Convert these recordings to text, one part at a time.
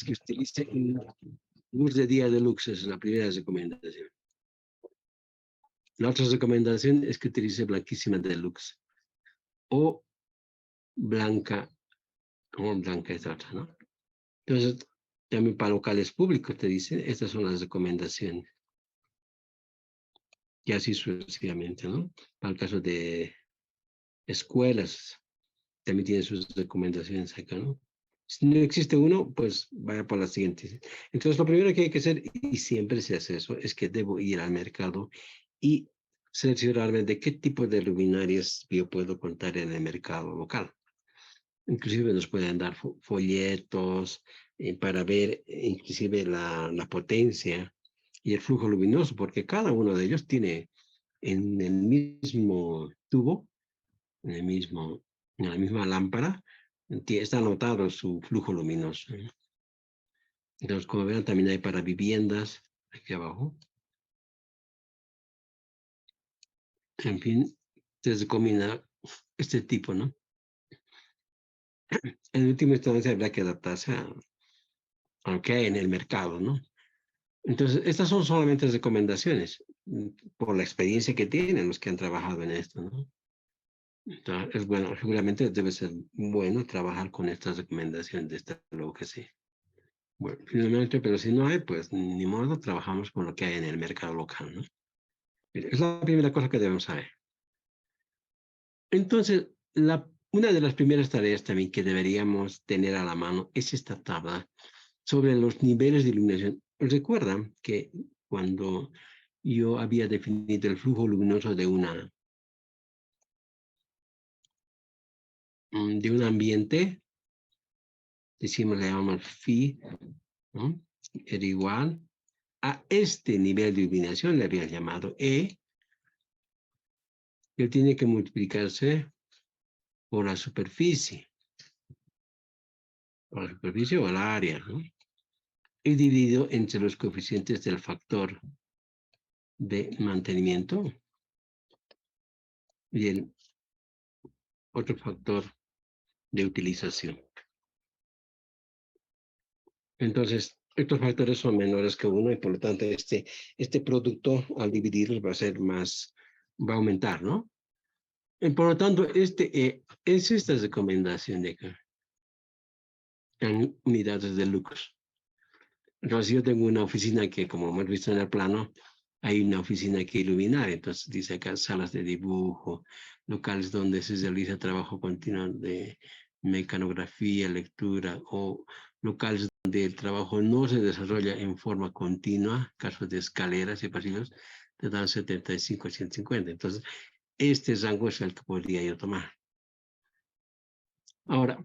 que utilice luz de día deluxe, es la primera recomendación. La otra recomendación es que utilice blanquísima deluxe o blanca, o blanca es otra, ¿no? Entonces, también para locales públicos te dicen, estas son las recomendaciones. Y así sucesivamente, ¿no? Para el caso de escuelas, también tienen sus recomendaciones acá, ¿no? Si no existe uno, pues vaya por la siguiente. Entonces, lo primero que hay que hacer, y siempre se hace eso, es que debo ir al mercado y seleccionarme de qué tipo de luminarias yo puedo contar en el mercado local. Inclusive nos pueden dar folletos para ver inclusive la potencia y el flujo luminoso, porque cada uno de ellos tiene en el mismo tubo, en la misma lámpara, está anotado su flujo luminoso. Entonces, como verán, también hay para viviendas, aquí abajo. En fin, se recomienda este tipo, ¿no? En última instancia, habrá que adaptarse a lo que hay en el mercado, ¿no? Entonces, estas son solamente recomendaciones por la experiencia que tienen los que han trabajado en esto, ¿no? Entonces, es bueno, seguramente debe ser bueno trabajar con estas recomendaciones de esta luego que sí. Bueno, finalmente, pero si no hay, pues ni modo, trabajamos con lo que hay en el mercado local, ¿no? Es la primera cosa que debemos saber. Entonces, una de las primeras tareas también que deberíamos tener a la mano es esta tabla sobre los niveles de iluminación. Recuerdan que cuando yo había definido el flujo luminoso de un ambiente, decimos, le llamamos phi, ¿no? Era igual a este nivel de iluminación, le había llamado E, que tiene que multiplicarse por la superficie o el área, ¿no? Y dividido entre los coeficientes del factor de mantenimiento y el otro factor de utilización. Entonces, estos factores son menores que 1 y por lo tanto este producto al dividirlos va a aumentar, ¿no? Y por lo tanto, es esta recomendación de acá, en unidades de lux. Entonces, yo tengo una oficina que, como hemos visto en el plano, hay una oficina que iluminar. Entonces, dice acá salas de dibujo, locales donde se realiza trabajo continuo de mecanografía, lectura, o locales donde el trabajo no se desarrolla en forma continua, casos de escaleras y pasillos, te dan 75 a 150. Entonces, este rango es el que podría yo tomar. Ahora,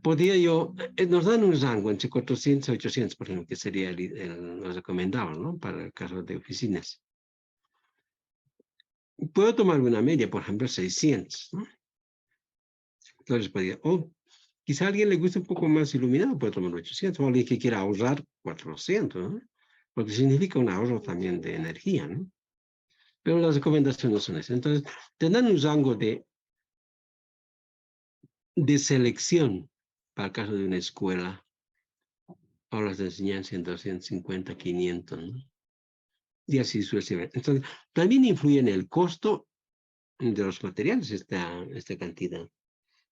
nos dan un rango entre 400 y 800, por ejemplo, que sería lo recomendable, ¿no? Para el caso de oficinas. Puedo tomar una media, por ejemplo, 600, ¿no? Entonces podría, quizá a alguien le guste un poco más iluminado, puede tomar 800, o alguien que quiera ahorrar 400, ¿no? Porque significa un ahorro también de energía, ¿no? Pero las recomendaciones no son esas. Entonces, te dan un rango de selección para el caso de una escuela, aulas de enseñanza en 250, 500, ¿no? Y así sucesivamente. Entonces, también influye en el costo de los materiales esta cantidad.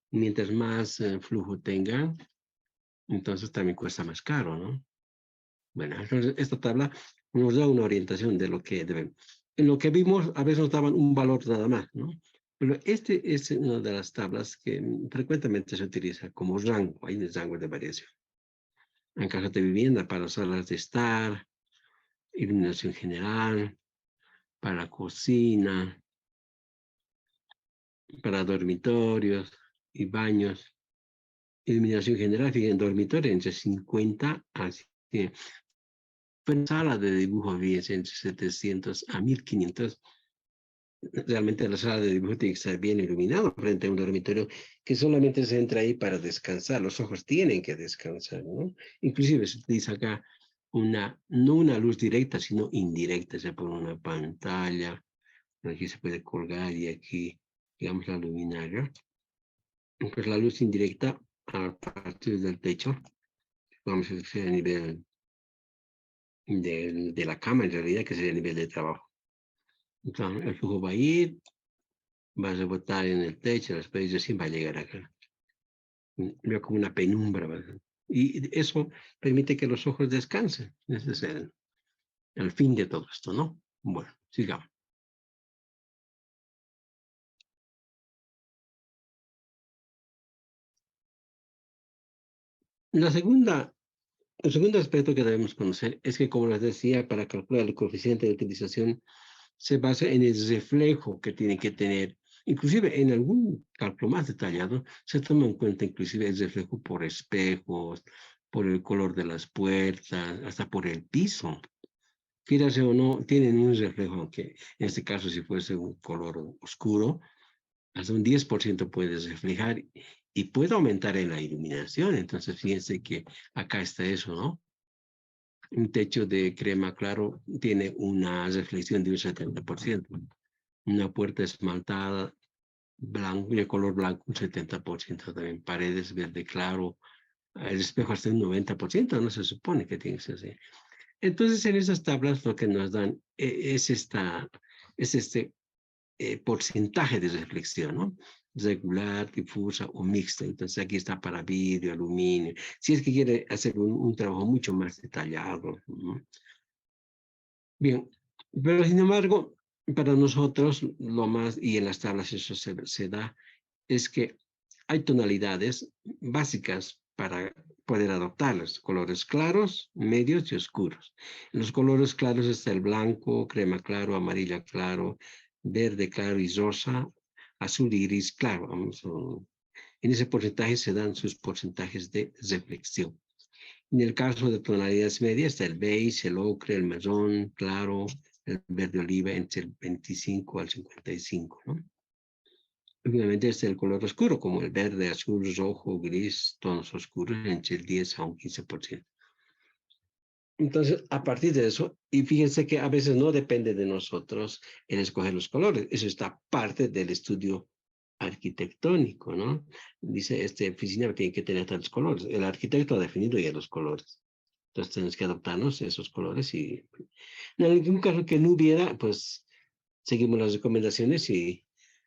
Mientras más flujo tenga, entonces también cuesta más caro, ¿no? Bueno, entonces esta tabla nos da una orientación de lo que deben. En lo que vimos, a veces nos daban un valor nada más, ¿no? Pero este es una de las tablas que frecuentemente se utiliza como rango, hay un rango de variación. En cajas de vivienda, para salas de estar, iluminación general, para cocina, para dormitorios y baños, iluminación general, fíjense, en dormitorio entre 50 a 100. Pero en sala de dibujo, fíjense, entre 700 a 1500. Realmente la sala de dibujo tiene que estar bien iluminado frente a un dormitorio que solamente se entra ahí para descansar. Los ojos tienen que descansar, ¿no? Inclusive se utiliza acá no una luz directa, sino indirecta. Se pone una pantalla, aquí se puede colgar y aquí, digamos, la luminaria. Pues la luz indirecta a partir del techo, vamos a decir a nivel de la cama, en realidad, que sería el nivel de trabajo. Entonces, el flujo va a ir, va a rebotar en el techo, después recién va a llegar acá. Veo como una penumbra, ¿verdad? Y eso permite que los ojos descansen. Ese es el fin de todo esto, ¿no? Bueno, sigamos. La segunda El segundo aspecto que debemos conocer es que, como les decía, para calcular el coeficiente de utilización se basa en el reflejo que tiene que tener. Inclusive en algún cálculo más detallado se toma en cuenta inclusive el reflejo por espejos, por el color de las puertas, hasta por el piso. Fíjate o no, tienen un reflejo, aunque en este caso si fuese un color oscuro, hasta un 10% puedes reflejar y puede aumentar en la iluminación. Entonces, fíjense que acá está eso, ¿no? Un techo de crema claro tiene una reflexión de un 70%. Una puerta esmaltada blanco, de color blanco, un 70% también. Paredes verde claro, el espejo hasta un 90%, no se supone que tiene que ser así. Entonces, en esas tablas lo que nos dan es este porcentaje de reflexión, ¿no? Regular, difusa o mixta. Entonces aquí está para vidrio, aluminio. Si es que quiere hacer un trabajo mucho más detallado, ¿no? Bien, pero sin embargo, para nosotros lo más, y en las tablas eso se da, es que hay tonalidades básicas para poder adoptarlas, colores claros, medios y oscuros. En los colores claros está el blanco, crema claro, amarilla claro, verde claro y rosa, azul y gris claro. En ese porcentaje se dan sus porcentajes de reflexión. En el caso de tonalidades medias está el beige, el ocre, el marrón claro, el verde oliva entre el 25 al 55, ¿no? Obviamente está el color oscuro, como el verde, azul, rojo, gris, tonos oscuros, entre el 10 a un 15%. Entonces, a partir de eso, y fíjense que a veces no depende de nosotros en escoger los colores, eso está parte del estudio arquitectónico, ¿no? Dice, oficina tiene que tener tantos colores. El arquitecto ha definido ya los colores. Entonces tenemos que adaptarnos a esos colores y en algún caso que no hubiera, pues seguimos las recomendaciones y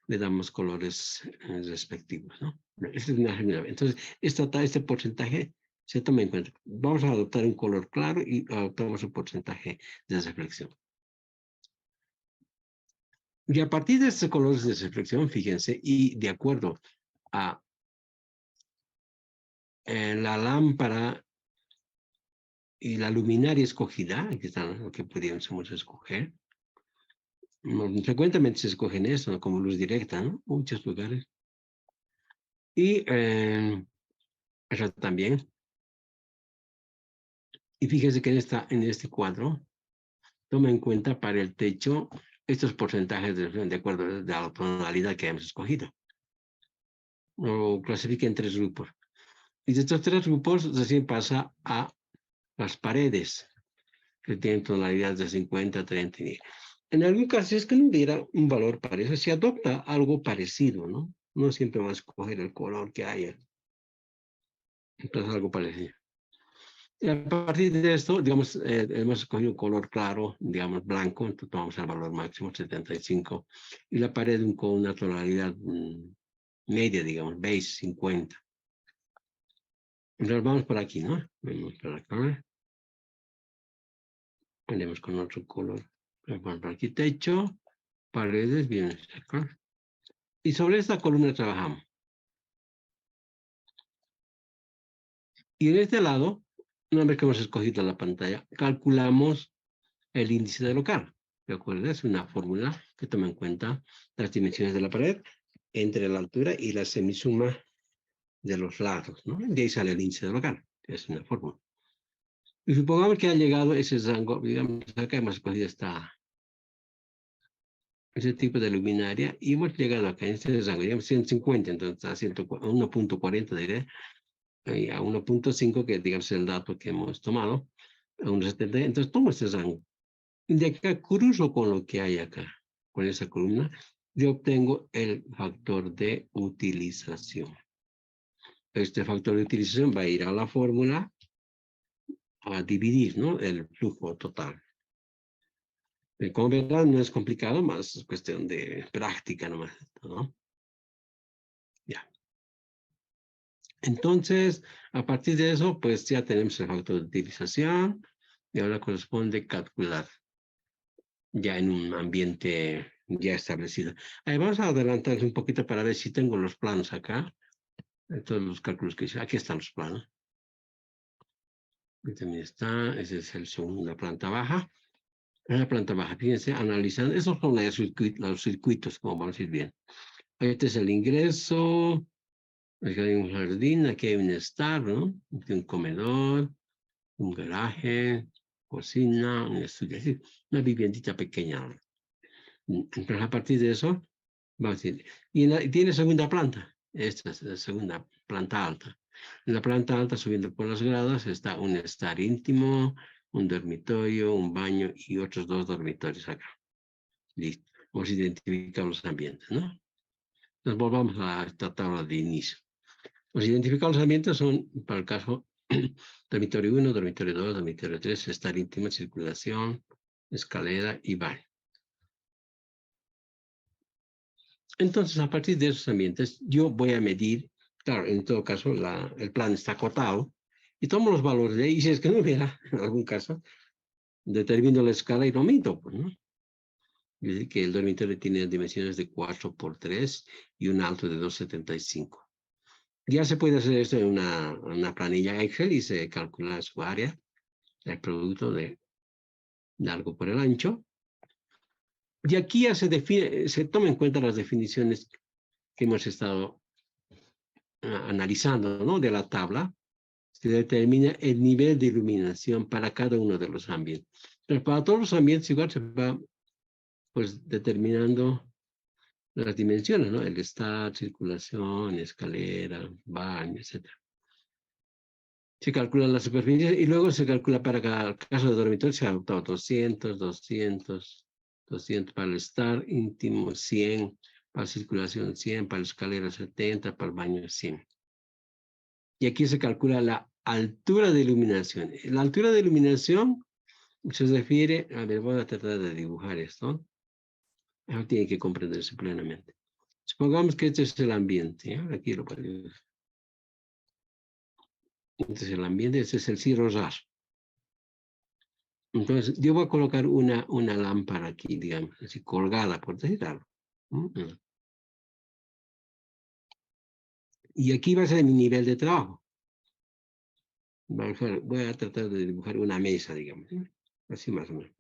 le damos colores respectivos, ¿no? Esta es una general. Entonces, este porcentaje se toma en cuenta. Vamos a adoptar un color claro y adoptamos un porcentaje de reflexión. Y a partir de estos colores de reflexión, fíjense, y de acuerdo a la lámpara y la luminaria escogida, aquí están lo que podríamos escoger. Frecuentemente se escogen eso, ¿no? Como luz directa, ¿no? Muchos lugares. Y eso también. Y fíjese que en este cuadro toma en cuenta para el techo estos porcentajes de acuerdo a la tonalidad que hemos escogido. Lo clasifica en 3 grupos. Y de estos 3 grupos recién pasa a las paredes, que tienen tonalidades de 50, 30 y... En algún caso es que no hubiera un valor para eso, se adopta algo parecido, ¿no? No siempre va a escoger el color que haya. Entonces algo parecido. Y a partir de esto, digamos, hemos escogido un color claro, digamos, blanco, entonces tomamos el valor máximo, 75, y la pared con una tonalidad media, digamos, beige, 50. Entonces vamos por aquí, ¿no? Vamos por acá, ponemos con otro color. Vamos por aquí, techo, paredes, bien acá. Y sobre esta columna trabajamos. Y en este lado, una vez que hemos escogido la pantalla, calculamos el índice de local. ¿De acuerdo? Es una fórmula que toma en cuenta las dimensiones de la pared entre la altura y la semisuma de los lados, ¿no? De ahí sale el índice de local. Es una fórmula. Y supongamos que ha llegado ese rango, digamos, acá hemos escogido ese tipo de luminaria y hemos llegado acá en este rango, digamos 150, entonces a 1.40 diré, y a 1.5, que digamos es el dato que hemos tomado, a 1.70, entonces tomo este rango. De acá cruzo con lo que hay acá, con esa columna, yo obtengo el factor de utilización. Este factor de utilización va a ir a la fórmula a dividir, ¿no? El flujo total. Como verán, no es complicado, más es cuestión de práctica nomás, ¿no? Ya. Entonces, a partir de eso, pues ya tenemos el factor de utilización y ahora corresponde calcular ya en un ambiente ya establecido. Ahí vamos a adelantar un poquito para ver si tengo los planos acá, todos los cálculos que hice. Aquí están los planos. Aquí también está, ese es el segundo, la planta baja. En la planta baja, fíjense, analizando, esos son los circuitos, como vamos a ir bien. Este es el ingreso, aquí hay un jardín, aquí hay un estar, ¿no? Aquí un comedor, un garaje, cocina, un estudio, es decir, una viviendita pequeña. Entonces, a partir de eso, vamos a decir, y tiene segunda planta, esta es la segunda planta alta. En la planta alta, subiendo por las gradas, está un estar íntimo, un dormitorio, un baño y otros 2 dormitorios acá. Listo. Vamos a identificar los ambientes, ¿no? Entonces, volvamos a esta tabla de inicio. Los identificados ambientes son, para el caso, dormitorio 1, dormitorio 2, dormitorio 3, estar íntimo, circulación, escalera y baño. Entonces, a partir de esos ambientes, yo voy a medir, claro, en todo caso, el plan está acotado, y tomo los valores de ahí, y si es que no hubiera, en algún caso, determino la escala y lo mido, pues, ¿no? Es decir, que el dormitorio tiene dimensiones de 4 por 3 y un alto de 2,75. Ya se puede hacer esto en una planilla Excel y se calcula su área, el producto de largo por el ancho. Y aquí ya se toma en cuenta las definiciones que hemos estado analizando, ¿no? De la tabla. Se determina el nivel de iluminación para cada uno de los ambientes. Pero para todos los ambientes igual se va pues determinando las dimensiones, ¿no? El estar, circulación, escalera, baño, etc. Se calcula la superficie y luego se calcula para cada caso de dormitorio, se ha adoptado 200, 200, 200 para el estar íntimo, 100 para circulación, 100 para la escalera, 70 para el baño, 100. Y aquí se calcula la altura de iluminación. La altura de iluminación se refiere, a ver, voy a tratar de dibujar esto. Eso tiene que comprenderse plenamente. Supongamos que este es el ambiente. Aquí lo puedo ver. Este es el ambiente, este es el cielo raso. Entonces, yo voy a colocar una lámpara aquí, digamos, así colgada, por decir algo. Y aquí va a ser mi nivel de trabajo. Voy a tratar de dibujar una mesa, digamos. Así más o menos.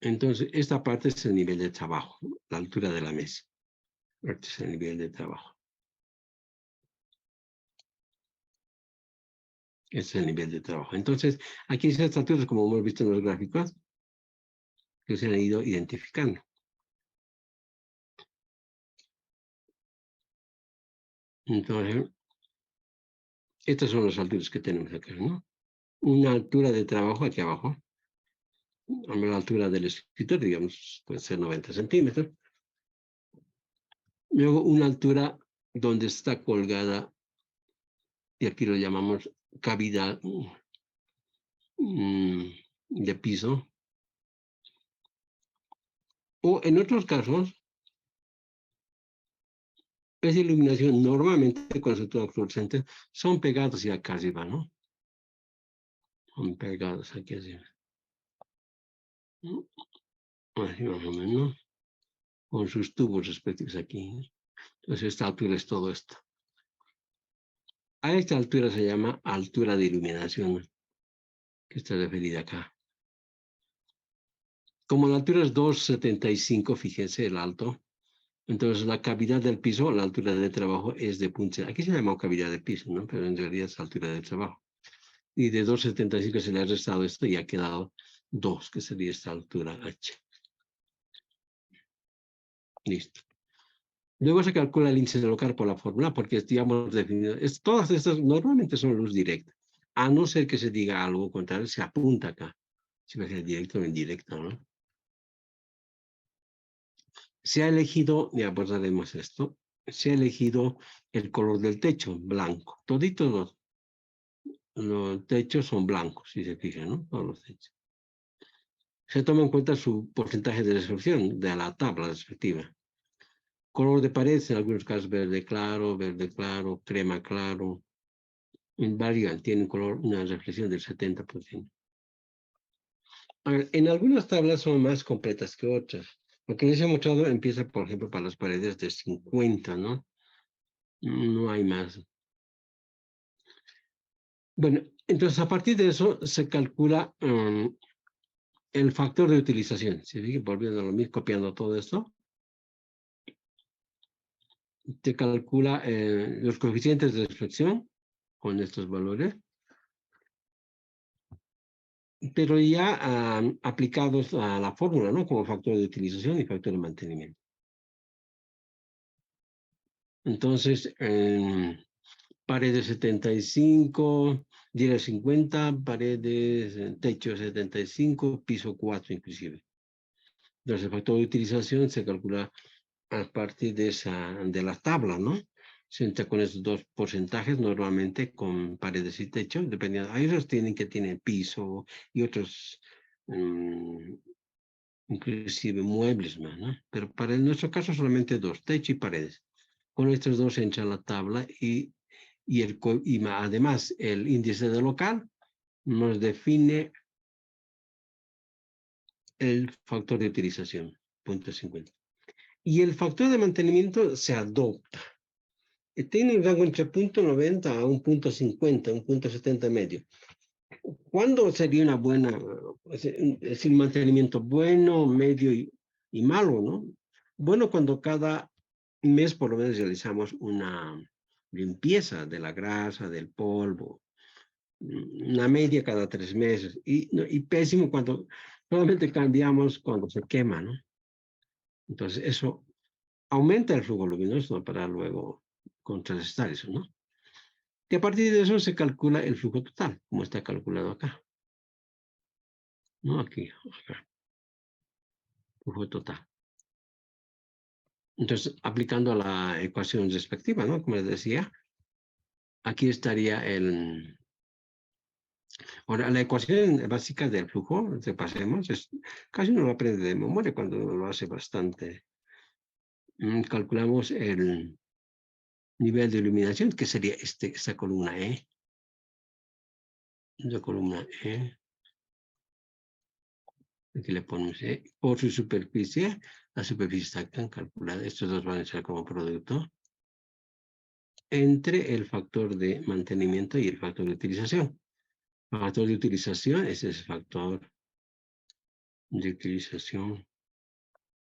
Entonces, esta parte es el nivel de trabajo, la altura de la mesa. Este es el nivel de trabajo. Este es el nivel de trabajo. Entonces, aquí estas alturas, como hemos visto en los gráficos, que se han ido identificando. Entonces, estas son las alturas que tenemos acá, ¿no? Una altura de trabajo aquí abajo, a la altura del escritorio, digamos, puede ser 90 centímetros. Luego, una altura donde está colgada, y aquí lo llamamos cavidad de piso. O en otros casos, esa iluminación normalmente con su fluorescente son pegados y acá arriba, ¿no? Son pegados aquí arriba. Así más o menos, con sus tubos respectivos aquí. Entonces, esta altura es todo esto. A esta altura se llama altura de iluminación, que está referida acá. Como la altura es 2,75, fíjense el alto, entonces la cavidad del piso, la altura de trabajo es de punta. Aquí se llama cavidad de piso, ¿no? Pero en realidad es altura de trabajo. Y de 2,75 se le ha restado esto y ha quedado 2, que sería esta altura H. Listo. Luego se calcula el índice de local por la fórmula, porque digamos definido. Todas estas normalmente son luz directa. A no ser que se diga algo contrario, se apunta acá. Si va a ser directo o indirecto, ¿no? Se ha elegido, ya abordaremos esto, se ha elegido el color del techo, blanco. Todito los techos son blancos, si se fijan, ¿no? Todos los techos. Se toma en cuenta su porcentaje de resolución de la tabla respectiva. Color de pared, en algunos casos verde claro, crema claro. Varían, tienen color, una reflexión del 70%. A ver, en algunas tablas son más completas que otras. Lo que les he mostrado empieza, por ejemplo, para las paredes de 50, ¿no? No hay más. Bueno, entonces a partir de eso se calcula el factor de utilización. Si sigue volviendo a lo mismo, copiando todo esto, te calcula los coeficientes de reflexión con estos valores, pero ya aplicados a la fórmula, ¿no? Como factor de utilización y factor de mantenimiento. Entonces, paredes 75, diera 50, paredes, techo 75, piso 4 inclusive. Entonces, el factor de utilización se calcula a partir de la tabla, ¿no? Se entra con esos dos porcentajes, normalmente con paredes y techo, dependiendo. Hay otros que tienen piso y otros, inclusive muebles más, ¿no? Pero para nuestro caso solamente dos, techo y paredes. Con estos dos entra la tabla y además el índice de local nos define el factor de utilización, 0.50. Y el factor de mantenimiento se adopta. Tiene un rango entre 0.90 a 1.50, 1.70 medio. ¿Cuándo sería una buena, es decir, mantenimiento bueno, medio y malo, ¿no? Bueno, cuando cada mes por lo menos realizamos una limpieza de la grasa, del polvo, una media cada 3 meses. Y pésimo cuando solamente cambiamos cuando se quema, ¿no? Entonces, eso aumenta el flujo luminoso para luego contrarrestar eso, ¿no? Y a partir de eso se calcula el flujo total, como está calculado acá. ¿No? Aquí, acá, flujo total. Entonces, aplicando la ecuación respectiva, ¿no? Como les decía, aquí estaría el... Ahora, la ecuación básica del flujo, repasemos, casi uno lo aprende de memoria cuando uno lo hace bastante. Calculamos el nivel de iluminación, que sería esta columna E. La columna E. Aquí le ponemos E. Por su superficie, la superficie está calculada. Estos dos van a ser como producto entre el factor de mantenimiento y el factor de utilización. El factor de utilización es el factor de utilización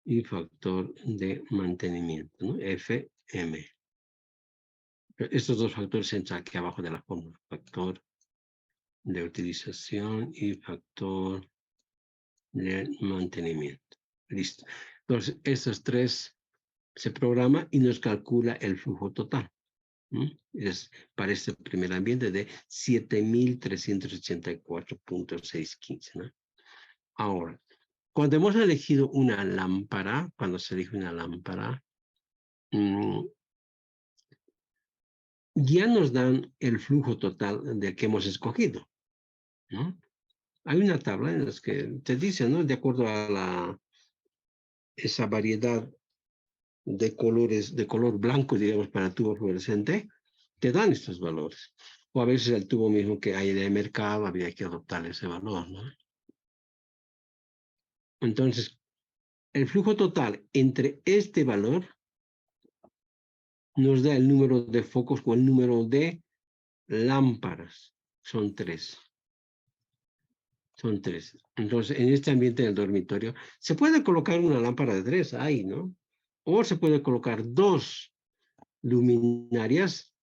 y factor de mantenimiento, ¿no? FM. Estos dos factores entran aquí abajo de la fórmula. Factor de utilización y factor de mantenimiento. Listo. Entonces, estos tres se programa y nos calcula el flujo total. Es para este primer ambiente de 7.384.615, ¿no? Ahora, cuando hemos elegido una lámpara, cuando se elige una lámpara, ya nos dan el flujo total del que hemos escogido, ¿no? Hay una tabla en la que te dice, ¿no? De acuerdo a esa variedad de colores, de color blanco, digamos, para el tubo fluorescente, te dan estos valores. O a veces el tubo mismo que hay en el mercado, habría que adoptar ese valor, ¿no? Entonces, el flujo total entre este valor nos da el número de focos o el número de lámparas. Son tres. Son tres. Entonces, en este ambiente del dormitorio, se puede colocar una lámpara de tres ahí, ¿no? O se puede colocar dos luminarias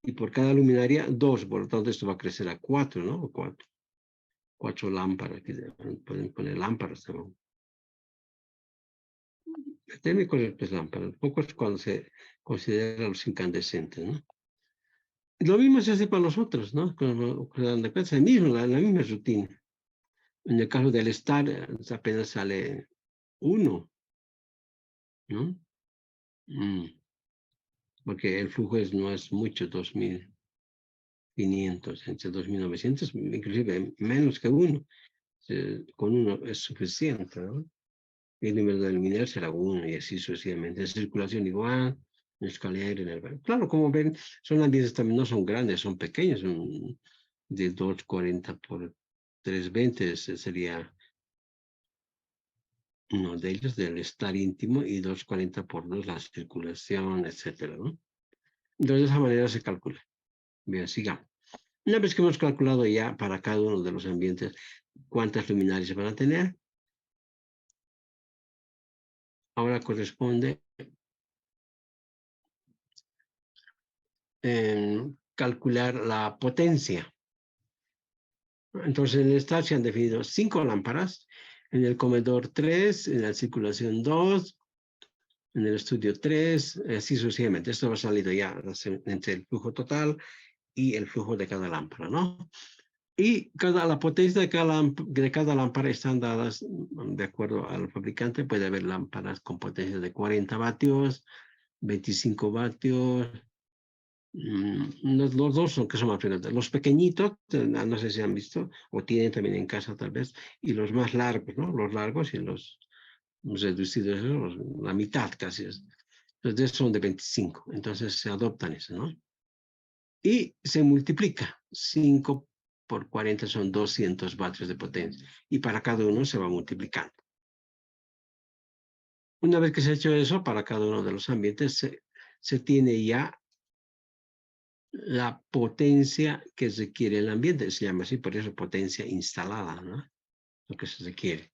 y por cada luminaria dos. Por lo tanto, esto va a crecer a cuatro, ¿no? O cuatro lámparas. Pueden poner lámparas también. El técnico es lámpara. Poco es cuando se considera los incandescentes, ¿no? Lo mismo se hace para los otros, ¿no? Con la misma rutina. En el caso del estar, apenas sale uno, ¿no? Porque el flujo no es mucho, 2000. 2.500, entre 2.900, inclusive menos que uno. Con uno es suficiente, ¿no? El número de luminares será uno y así sucesivamente. En circulación igual, en escalera, en el... Claro, como ven, son ambientes también, no son grandes, son pequeños, son de 240 por 320, ese sería uno de ellos, del estar íntimo, y 240 por 2, la circulación, etcétera, ¿no? Entonces, de esa manera se calcula. Bien, sigamos. Una vez que hemos calculado ya para cada uno de los ambientes cuántas luminarias se van a tener, ahora corresponde calcular la potencia. Entonces, en el estar se han definido 5 lámparas, en el comedor 3, en la circulación 2, en el estudio 3, así sucesivamente. Esto va salido ya entre el flujo total y el flujo de cada lámpara, ¿no? Y la potencia de cada lámpara están dadas de acuerdo al fabricante. Puede haber lámparas con potencia de 40 vatios, 25 vatios. Los dos son que son más frecuentes. Los pequeñitos, no sé si han visto, o tienen también en casa tal vez, y los más largos, ¿no? Los largos y los reducidos, la mitad casi es. Entonces son de 25, entonces se adoptan eso, ¿no? Y se multiplica. 5 por 40 son 200 vatios de potencia. Y para cada uno se va multiplicando. Una vez que se ha hecho eso, para cada uno de los ambientes se tiene ya la potencia que requiere el ambiente. Se llama así, por eso potencia instalada, ¿no? Lo que se requiere.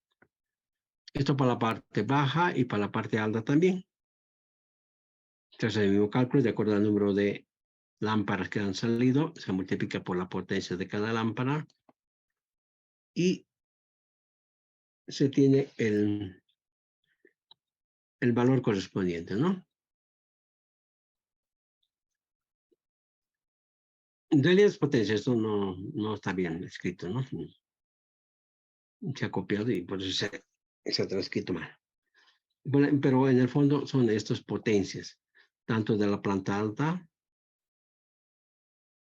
Esto para la parte baja y para la parte alta también. Entonces, el mismo cálculo, de acuerdo al número de lámparas que han salido, se multiplica por la potencia de cada lámpara y se tiene el valor correspondiente, ¿no? En realidad es potencia, esto no está bien escrito, ¿no? Se ha copiado y por eso se ha transcrito mal. Bueno, pero en el fondo son estas potencias, tanto de la planta alta,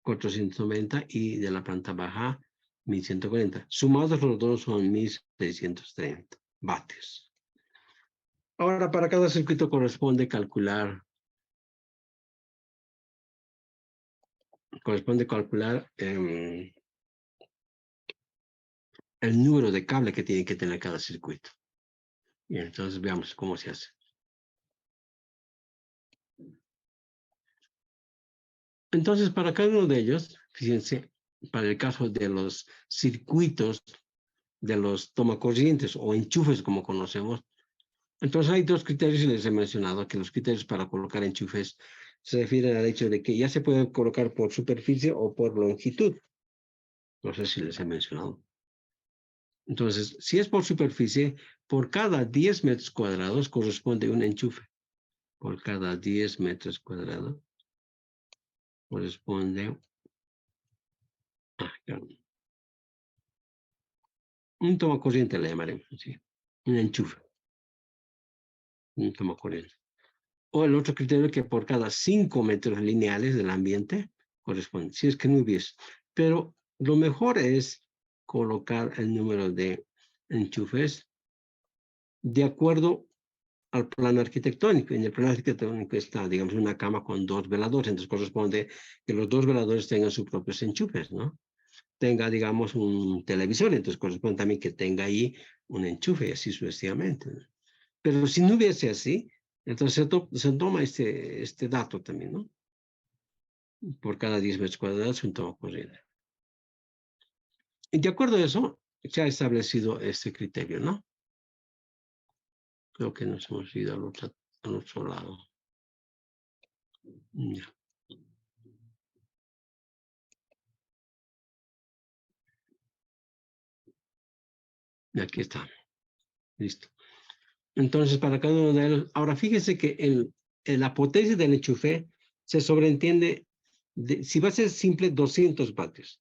490, y de la planta baja, 1140. Sumados los dos son 1630 vatios. Ahora, para cada circuito corresponde calcular el número de cable que tiene que tener cada circuito. Y entonces veamos cómo se hace. Entonces, para cada uno de ellos, fíjense, para el caso de los circuitos de los tomacorrientes o enchufes, como conocemos, entonces hay dos criterios, y les he mencionado que los criterios para colocar enchufes se refieren al hecho de que ya se pueden colocar por superficie o por longitud. No sé si les he mencionado. Entonces, si es por superficie, por cada 10 metros cuadrados corresponde un enchufe. Por cada 10 metros cuadrados corresponde un tomacorriente, le llamaremos, ¿sí? Un enchufe, un tomacorriente. O el otro criterio, que por cada 5 metros lineales del ambiente corresponde, si es que no hubiese. Pero lo mejor es colocar el número de enchufes de acuerdo al plano arquitectónico. En el plano arquitectónico está, digamos, una cama con 2 veladores, entonces corresponde que los 2 veladores tengan sus propios enchufes, ¿no? Tenga, digamos, un televisor, entonces corresponde también que tenga ahí un enchufe y así sucesivamente, ¿no? Pero si no hubiese así, entonces se toma este dato también, ¿no? Por cada 10 metros cuadrados un toma corriente. Y de acuerdo a eso, se ha establecido este criterio, ¿no? Creo que nos hemos ido al otro lado. Ya. Y aquí está. Listo. Entonces, para cada uno de ellos, ahora fíjese que la potencia del enchufe se sobreentiende, si va a ser simple, 200 vatios.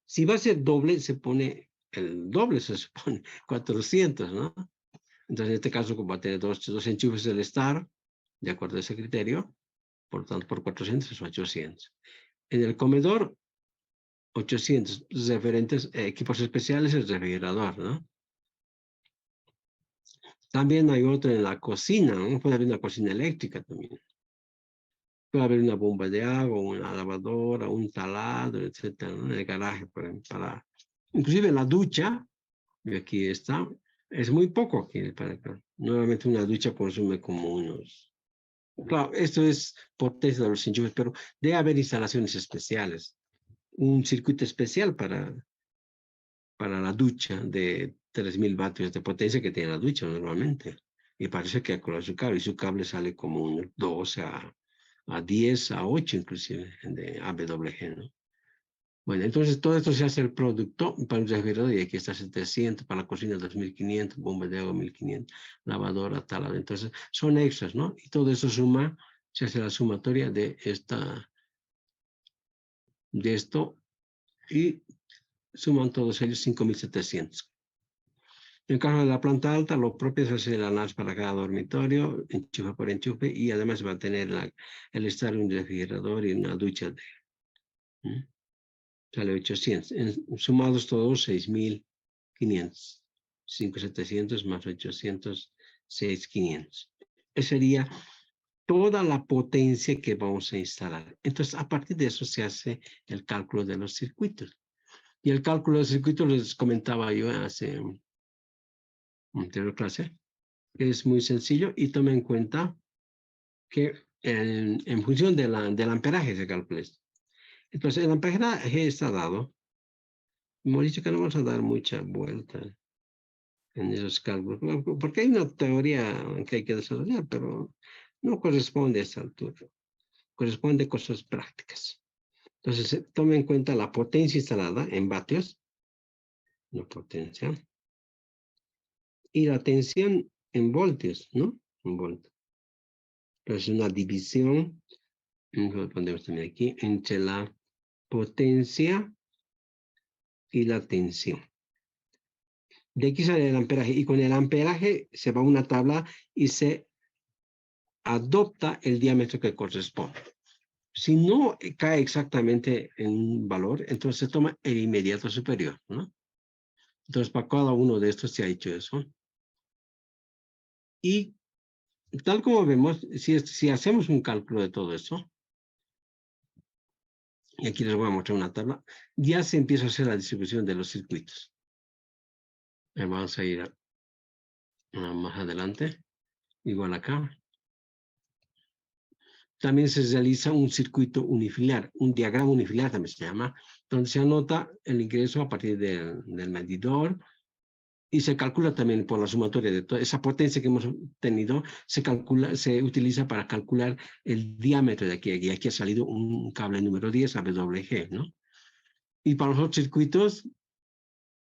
Si va a ser doble, se pone el doble, se supone, 400, ¿no? Entonces, en este caso, va a tener dos enchufes del estar, de acuerdo a ese criterio, por tanto, por 400 es 800. En el comedor, 800 referentes equipos especiales, el refrigerador, ¿no? También hay otro en la cocina, ¿no? Puede haber una cocina eléctrica también. Puede haber una bomba de agua, una lavadora, un taladro, etcétera, ¿no? En el garaje, por ejemplo, inclusive la ducha, y aquí está, es muy poco aquí para acá. Nuevamente una ducha consume como unos... Claro, esto es potencia de los enchufes, pero debe haber instalaciones especiales. Un circuito especial para la ducha de 3000 vatios de potencia que tiene la ducha normalmente. Y parece que con su cable, y su cable sale como un 12 a 10, a 8 inclusive, de AWG, ¿no? Bueno, entonces todo esto se hace el producto para un refrigerador y aquí está 700, para la cocina 2500, bomba de agua 1500, lavadora, taladro. Entonces son extras, ¿no? Y todo eso suma, se hace la sumatoria de esto y suman todos ellos 5700. En el caso de la planta alta, lo propio es hacer el análisis para cada dormitorio, enchufe por enchufe, y además va a tener el estar un refrigerador y una ducha. Sale 800. Sumados todos, 6500. 5700 más 800, 6500. Esa sería toda la potencia que vamos a instalar. Entonces, a partir de eso se hace el cálculo de los circuitos. Y el cálculo de los circuitos les comentaba yo hace anterior clase, que es muy sencillo y tome en cuenta que en función del amperaje se calcula esto. Entonces, el amperaje está dado. Hemos dicho que no vamos a dar mucha vuelta en esos cálculos, porque hay una teoría que hay que desarrollar, pero no corresponde a esta altura. Corresponde a cosas prácticas. Entonces, tome en cuenta la potencia instalada en vatios, la potencia, y la tensión en voltios, ¿no? En voltios. Entonces, una división, lo ponemos también aquí, entre la potencia y la tensión. De aquí sale el amperaje, y con el amperaje se va a una tabla y se adopta el diámetro que corresponde. Si no cae exactamente en un valor, entonces se toma el inmediato superior, ¿no? Entonces, para cada uno de estos se ha hecho eso. Y tal como vemos, si hacemos un cálculo de todo eso, y aquí les voy a mostrar una tabla, ya se empieza a hacer la distribución de los circuitos. Vamos a ir más adelante, igual acá. También se realiza un circuito unifilar, un diagrama unifilar también se llama, donde se anota el ingreso a partir del medidor y se calcula también por la sumatoria de toda esa potencia que hemos tenido, se utiliza para calcular el diámetro de aquí. Y aquí ha salido un cable número 10 AWG, ¿no? Y para los otros circuitos,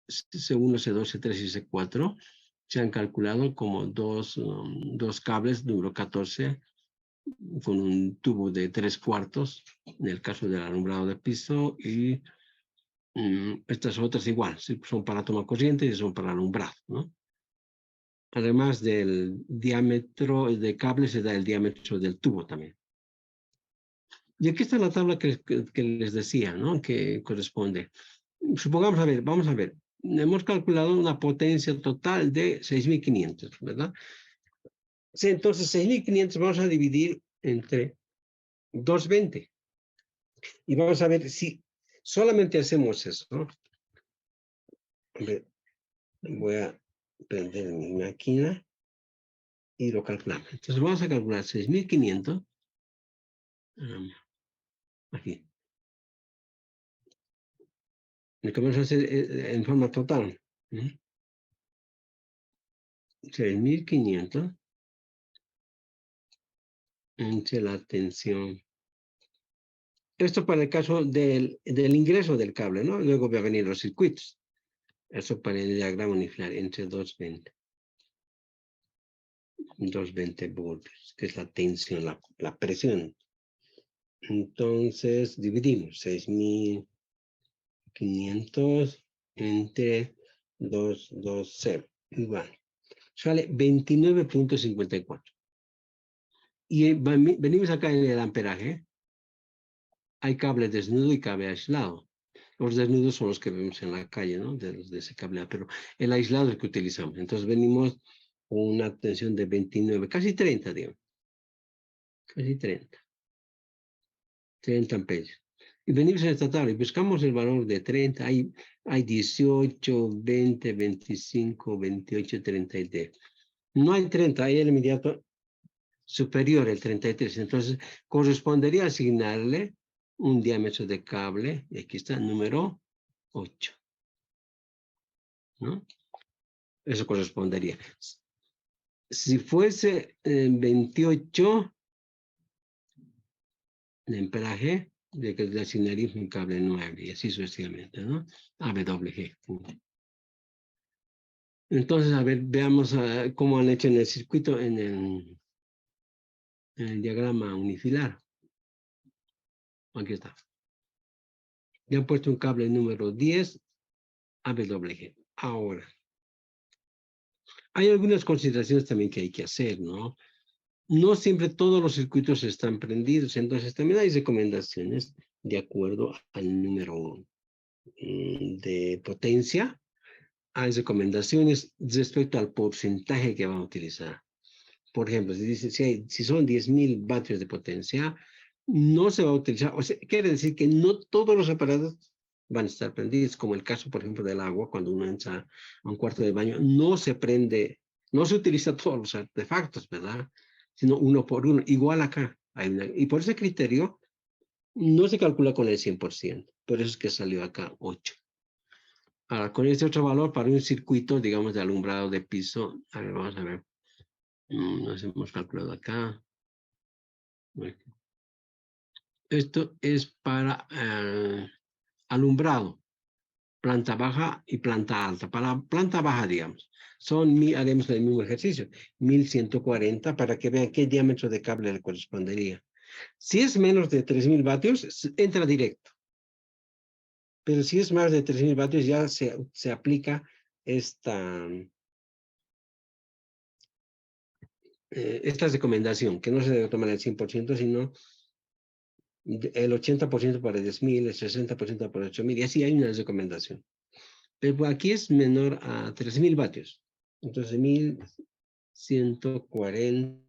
C1, C2, C3 y C4, se han calculado como dos cables número 14 con un tubo de 3/4 en el caso del alumbrado de piso y estas otras igual, son para toma corriente y son para alumbrado, ¿no? Además del diámetro de cable se da el diámetro del tubo también. Y aquí está la tabla que les decía, ¿no? Que corresponde. Supongamos, vamos a ver, hemos calculado una potencia total de 6500, ¿verdad? Sí, entonces 6500 vamos a dividir entre 220. Y vamos a ver si solamente hacemos eso, ¿no? A ver, voy a prender mi máquina y lo calculamos. Entonces vamos a calcular 6500. Aquí. Lo que vamos a hacer en forma total. 6500 entre la tensión. Esto para el caso del ingreso del cable, ¿no? Luego va a venir los circuitos. Eso para el diagrama unifilar entre 220 voltios, que es la tensión, la presión. Entonces, dividimos 6500 entre 220. Igual. Sale 29.54. Y venimos acá en el amperaje. Hay cable desnudo y cable aislado. Los desnudos son los que vemos en la calle, ¿no? De ese cableado, pero el aislado es el que utilizamos. Entonces venimos con una tensión de 29, casi 30, digamos. Casi 30 amperios. Y venimos a esta tabla y buscamos el valor de 30. Hay 18, 20, 25, 28, 33. No hay 30, hay el inmediato superior, el 33. Entonces, correspondería asignarle un diámetro de cable, y aquí está, número 8, ¿no? Eso correspondería. Si fuese 28 de amperaje, de que le asignaría un cable 9, y así sucesivamente, ¿no? AWG. Entonces, a ver, veamos cómo han hecho en el circuito, en el diagrama unifilar. Aquí está. Ya han puesto un cable número 10 AWG. Ahora, hay algunas consideraciones también que hay que hacer, ¿no? No siempre todos los circuitos están prendidos, entonces también hay recomendaciones de acuerdo al número de potencia. Hay recomendaciones respecto al porcentaje que van a utilizar. Por ejemplo, si dice, si son 10.000 vatios de potencia, no se va a utilizar, o sea, quiere decir que no todos los aparatos van a estar prendidos, como el caso, por ejemplo, del agua, cuando uno entra a un cuarto de baño, no se prende, no se utiliza todos los artefactos, ¿verdad? Sino uno por uno. Igual acá. Y por ese criterio, no se calcula con el 100%. Por eso es que salió acá 8. Ahora, con este otro valor, para un circuito, digamos, de alumbrado de piso, a ver, vamos a ver. Nos hemos calculado acá. Esto es para alumbrado, planta baja y planta alta. Para planta baja, digamos, haremos el mismo ejercicio, 1140, para que vean qué diámetro de cable le correspondería. Si es menos de 3000 vatios, entra directo. Pero si es más de 3000 vatios, ya se aplica esta recomendación, que no se debe tomar el 100%, sino el 80% para 10.000, el 60% para 8.000, y así hay una recomendación. Pero aquí es menor a 3000 vatios. Entonces, 1140